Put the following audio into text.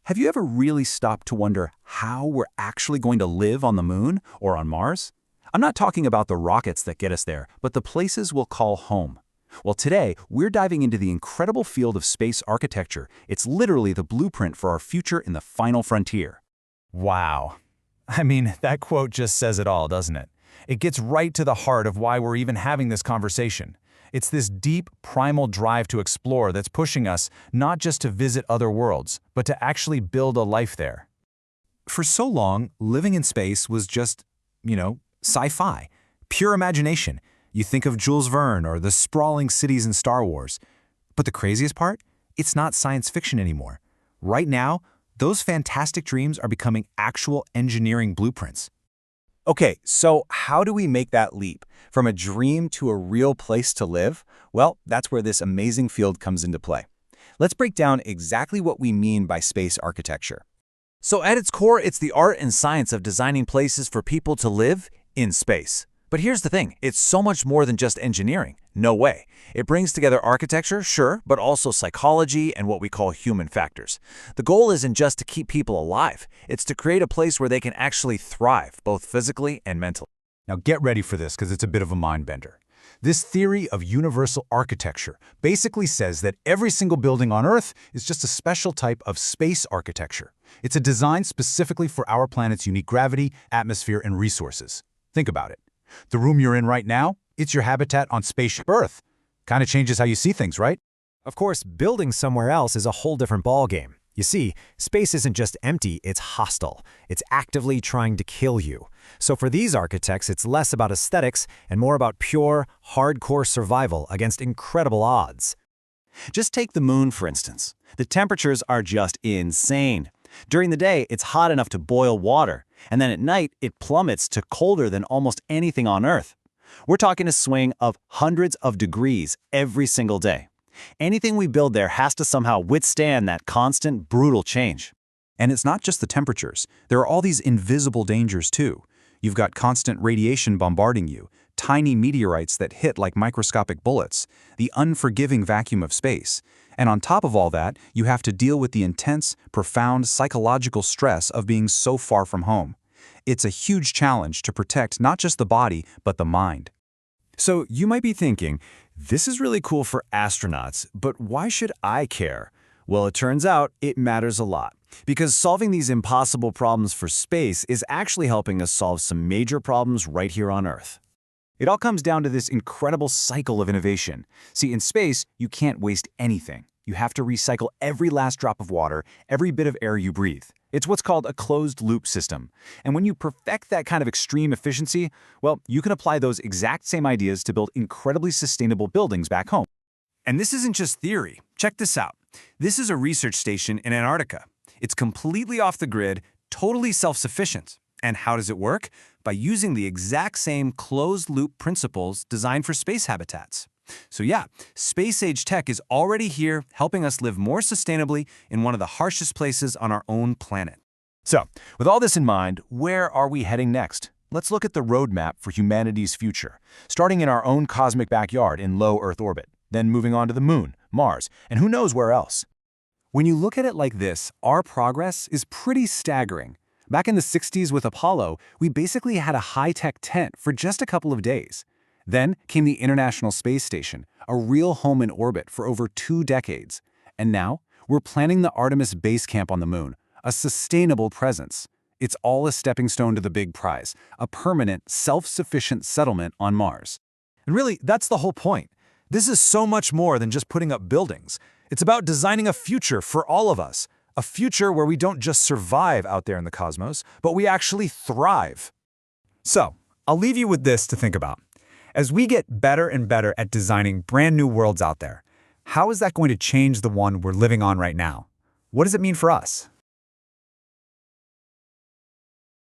Have you ever really stopped to wonder how we're actually going to live on the moon or on Mars? I'm not talking about the rockets that get us there, but the places we'll call home. Well, today, we're diving into the incredible field of space architecture. It's literally the blueprint for our future in the final frontier. Wow. I mean, that quote just says it all, doesn't it? It gets right to the heart of why we're even having this conversation. It's this deep, primal drive to explore that's pushing us not just to visit other worlds, but to actually build a life there. For so long, living in space was just, sci-fi, pure imagination. You think of Jules Verne or the sprawling cities in Star Wars. But the craziest part? It's not science fiction anymore. Right now, those fantastic dreams are becoming actual engineering blueprints. Okay, so how do we make that leap from a dream to a real place to live? Well, that's where this amazing field comes into play. Let's break down exactly what we mean by space architecture. So at its core, it's the art and science of designing places for people to live in space. But here's the thing, it's so much more than just engineering. No way. It brings together architecture, sure, but also psychology and what we call human factors. The goal isn't just to keep people alive, it's to create a place where they can actually thrive, both physically and mentally. Now get ready for this because it's a bit of a mind bender. This theory of universal architecture basically says that every single building on Earth is just a special type of space architecture. It's a design specifically for our planet's unique gravity, atmosphere, and resources. Think about it. The room you're in right now, it's your habitat on spaceship Earth. Kind of changes how you see things, right? Of course, building somewhere else is a whole different ballgame. You see, space isn't just empty, it's hostile. It's actively trying to kill you. So for these architects, it's less about aesthetics and more about pure, hardcore survival against incredible odds. Just take the moon, for instance. The temperatures are just insane. During the day, it's hot enough to boil water, and then at night, it plummets to colder than almost anything on Earth. We're talking a swing of hundreds of degrees every single day. Anything we build there has to somehow withstand that constant, brutal change. And it's not just the temperatures. There are all these invisible dangers too. You've got constant radiation bombarding you, tiny meteorites that hit like microscopic bullets, the unforgiving vacuum of space. And on top of all that, you have to deal with the intense, profound psychological stress of being so far from home. It's a huge challenge to protect not just the body, but the mind. So you might be thinking, this is really cool for astronauts, but why should I care? Well, it turns out it matters a lot, because solving these impossible problems for space is actually helping us solve some major problems right here on Earth. It all comes down to this incredible cycle of innovation. See, in space, you can't waste anything. You have to recycle every last drop of water, every bit of air you breathe. It's what's called a closed-loop system. And when you perfect that kind of extreme efficiency, well, you can apply those exact same ideas to build incredibly sustainable buildings back home. And this isn't just theory. Check this out. This is a research station in Antarctica. It's completely off the grid, totally self-sufficient. And how does it work? By using the exact same closed-loop principles designed for space habitats. So yeah, space-age tech is already here, helping us live more sustainably in one of the harshest places on our own planet. So, with all this in mind, where are we heading next? Let's look at the roadmap for humanity's future, starting in our own cosmic backyard in low Earth orbit, then moving on to the Moon, Mars, and who knows where else. When you look at it like this, our progress is pretty staggering. Back in the 60s with Apollo, we basically had a high-tech tent for just a couple of days. Then came the International Space Station, a real home in orbit for over 2 decades. And now, we're planning the Artemis base camp on the moon, a sustainable presence. It's all a stepping stone to the big prize, a permanent, self-sufficient settlement on Mars. And really, that's the whole point. This is so much more than just putting up buildings. It's about designing a future for all of us, a future where we don't just survive out there in the cosmos, but we actually thrive. So, I'll leave you with this to think about. As we get better and better at designing brand new worlds out there, how is that going to change the one we're living on right now? What does it mean for us?